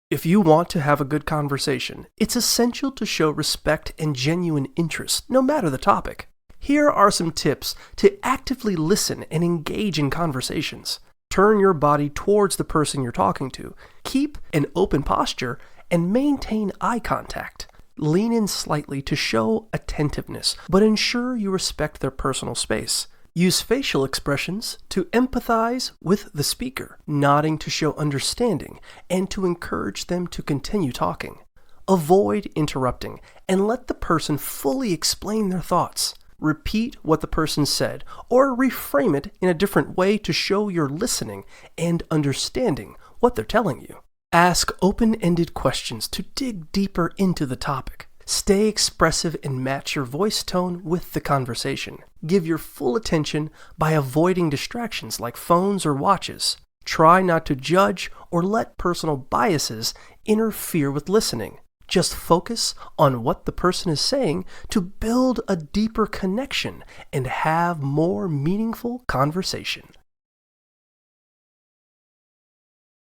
If you want to have a good conversation, it's essential to show respect and genuine interest, no matter the topic. Here are some tips to actively listen and engage in conversations. Turn your body towards the person you're talking to. Keep an open posture and maintain eye contact. Lean in slightly to show attentiveness, but ensure you respect their personal space. Use facial expressions to empathize with the speaker, nodding to show understanding and to encourage them to continue talking. Avoid interrupting and let the person fully explain their thoughts. Repeat what the person said or reframe it in a different way to show you're listening and understanding what they're telling you. Ask open-ended questions to dig deeper into the topic. Stay expressive and match your voice tone with the conversation. Give your full attention by avoiding distractions like phones or watches. Try not to judge or let personal biases interfere with listening. Just focus on what the person is saying to build a deeper connection and have more meaningful conversation.